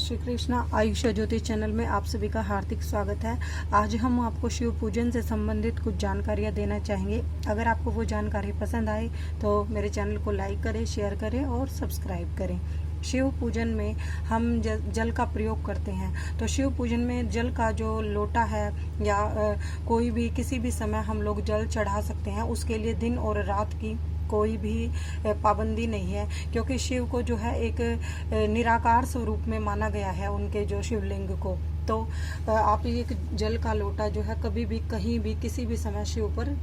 श्री कृष्णा आयुष ज्योतिष चैनल में आप सभी का हार्दिक स्वागत है। आज हम आपको शिव पूजन से संबंधित कुछ जानकारियां देना चाहेंगे। अगर आपको वो जानकारी पसंद आए तो मेरे चैनल को लाइक करें, शेयर करें और सब्सक्राइब करें। शिव पूजन में हम जल का प्रयोग करते हैं। तो शिव पूजन में जल का जो लोटा है या कोई भी किसी भी समय हम लोग जल चढ़ा सकते हैं। उसके लिए दिन और रात की कोई भी पाबंदी नहीं है, क्योंकि शिव को जो है एक निराकार स्वरूप में माना गया है उनके जो शिवलिंग को। तो आप एक जल का लोटा जो है कभी भी कहीं भी किसी भी समय शिव पर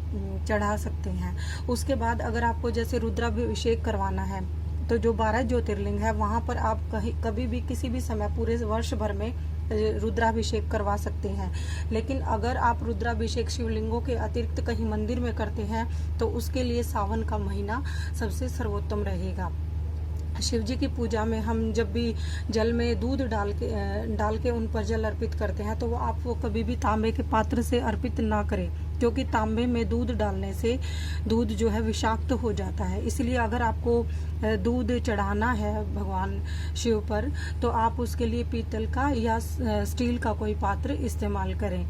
चढ़ा सकते हैं। उसके बाद अगर आपको जैसे रुद्राभिषेक करवाना है तो जो 12 ज्योतिर्लिंग है वहाँ पर आप कभी भी किसी भी समय पूरे वर्ष भर में रुद्राभिषेक करवा सकते हैं। लेकिन अगर आप रुद्राभिषेक शिवलिंगों के अतिरिक्त कहीं मंदिर में करते हैं तो उसके लिए सावन का महीना सबसे सर्वोत्तम रहेगा। शिव जी की पूजा में हम जब भी जल में दूध डाल के उन पर जल अर्पित करते हैं तो आप वो कभी भी तांबे के पात्र से अर्पित ना करें, क्योंकि तांबे में दूध डालने से दूध जो है विषाक्त हो जाता है। इसलिए अगर आपको दूध चढ़ाना है भगवान शिव पर तो आप उसके लिए पीतल का या स्टील का कोई पात्र इस्तेमाल करें।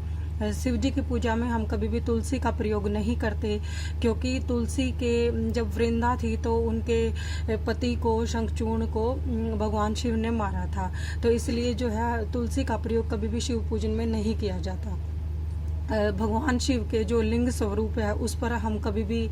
शिव जी की पूजा में हम कभी भी तुलसी का प्रयोग नहीं करते, क्योंकि तुलसी के जब वृंदा थी तो उनके पति को शंखचूर्ण को भगवान शिव ने मारा था। तो इसलिए जो है तुलसी का प्रयोग कभी भी शिव पूजन में नहीं किया जाता। भगवान शिव के जो लिंग स्वरूप है उस पर हम कभी भी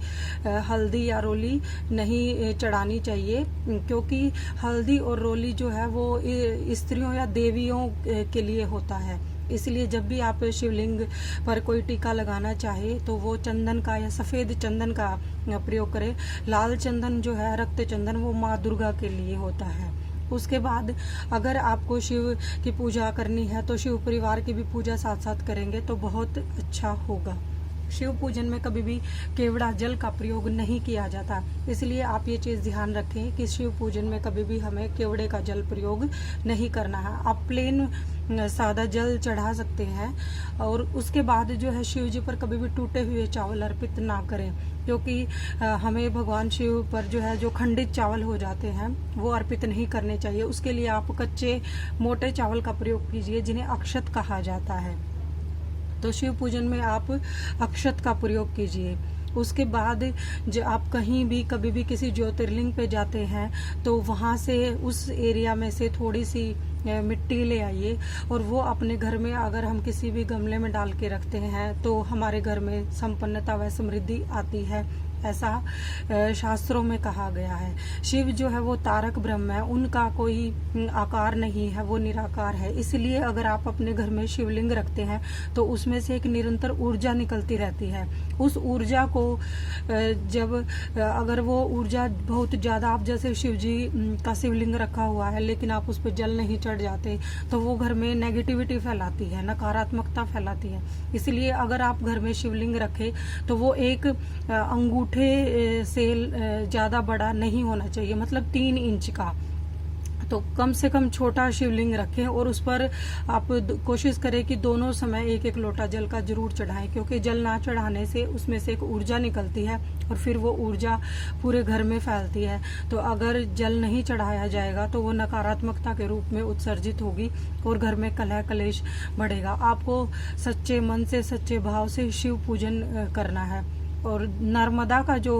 हल्दी या रोली नहीं चढ़ानी चाहिए, क्योंकि हल्दी और रोली जो है वो स्त्रियों या देवियों के लिए होता है। इसलिए जब भी आप शिवलिंग पर कोई टीका लगाना चाहे तो वो चंदन का या सफ़ेद चंदन का प्रयोग करें। लाल चंदन जो है रक्त चंदन वो माँ दुर्गा के लिए होता है। उसके बाद अगर आपको शिव की पूजा करनी है तो शिव परिवार की भी पूजा साथ साथ करेंगे तो बहुत अच्छा होगा। शिव पूजन में कभी भी केवड़ा जल का प्रयोग नहीं किया जाता, इसलिए आप ये चीज़ ध्यान रखें कि शिव पूजन में कभी भी हमें केवड़े का जल प्रयोग नहीं करना है। आप प्लेन सादा जल चढ़ा सकते हैं। और उसके बाद जो है शिव जी पर कभी भी टूटे हुए चावल अर्पित ना करें, क्योंकि हमें भगवान शिव पर जो है जो खंडित चावल हो जाते हैं वो अर्पित नहीं करने चाहिए। उसके लिए आप कच्चे मोटे चावल का प्रयोग कीजिए, जिन्हें अक्षत कहा जाता है। तो शिव पूजन में आप अक्षत का प्रयोग कीजिए। उसके बाद जो आप कहीं भी कभी भी किसी ज्योतिर्लिंग पे जाते हैं तो वहाँ से उस एरिया में से थोड़ी सी मिट्टी ले आइए और वो अपने घर में अगर हम किसी भी गमले में डाल के रखते हैं तो हमारे घर में संपन्नता व समृद्धि आती है, ऐसा शास्त्रों में कहा गया है। शिव जो है वो तारक ब्रह्म है, उनका कोई आकार नहीं है, वो निराकार है। इसलिए अगर आप अपने घर में शिवलिंग रखते हैं तो उसमें से एक निरंतर ऊर्जा निकलती रहती है। उस ऊर्जा को जब अगर वो ऊर्जा बहुत ज़्यादा, आप जैसे शिव जी का शिवलिंग रखा हुआ है लेकिन आप उस पर जल नहीं चढ़ जाते तो वो घर में नेगेटिविटी फैलाती है, नकारात्मकता फैलाती है। इसलिए अगर आप घर में शिवलिंग रखें तो वो एक अंगूठे से ज़्यादा बड़ा नहीं होना चाहिए, मतलब 3 इंच का। तो कम से कम छोटा शिवलिंग रखें और उस पर आप कोशिश करें कि दोनों समय एक एक लोटा जल का जरूर चढ़ाएं, क्योंकि जल ना चढ़ाने से उसमें से एक ऊर्जा निकलती है और फिर वो ऊर्जा पूरे घर में फैलती है। तो अगर जल नहीं चढ़ाया जाएगा तो वो नकारात्मकता के रूप में उत्सर्जित होगी और घर में कलह कलेश बढ़ेगा। आपको सच्चे मन से, सच्चे भाव से शिव पूजन करना है। और नर्मदा का जो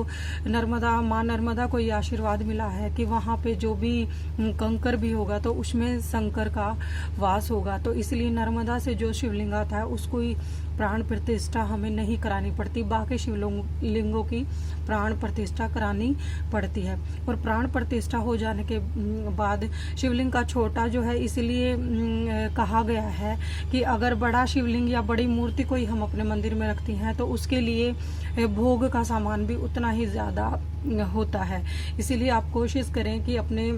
माँ नर्मदा को ये आशीर्वाद मिला है कि वहाँ पे जो भी कंकर भी होगा तो उसमें शंकर का वास होगा। तो इसलिए नर्मदा से जो शिवलिंग आता है उसको ही प्राण प्रतिष्ठा हमें नहीं करानी पड़ती, बाकी शिवलिंगों की प्राण प्रतिष्ठा करानी पड़ती है। और प्राण प्रतिष्ठा हो जाने के बाद शिवलिंग का छोटा जो है इसलिए कहा गया है कि अगर बड़ा शिवलिंग या बड़ी मूर्ति कोई हम अपने मंदिर में रखती हैं तो उसके लिए भोग का सामान भी उतना ही ज़्यादा होता है। इसीलिए आप कोशिश करें कि अपने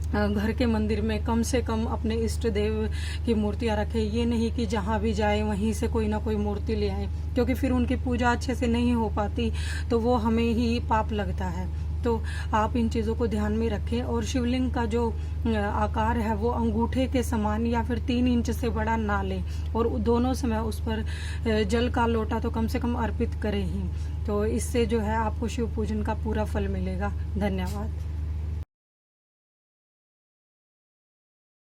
घर के मंदिर में कम से कम अपने इष्ट देव की मूर्तियां रखें। ये नहीं कि जहाँ भी जाए वहीं से कोई ना कोई मूर्ति ले आए, क्योंकि फिर उनकी पूजा अच्छे से नहीं हो पाती तो वो हमें ही पाप लगता है। तो आप इन चीज़ों को ध्यान में रखें। और शिवलिंग का जो आकार है वो अंगूठे के समान या फिर 3 इंच से बड़ा ना लें, और दोनों समय उस पर जल का लोटा तो कम से कम अर्पित करें ही। तो इससे जो है आपको शिव पूजन का पूरा फल मिलेगा। धन्यवाद।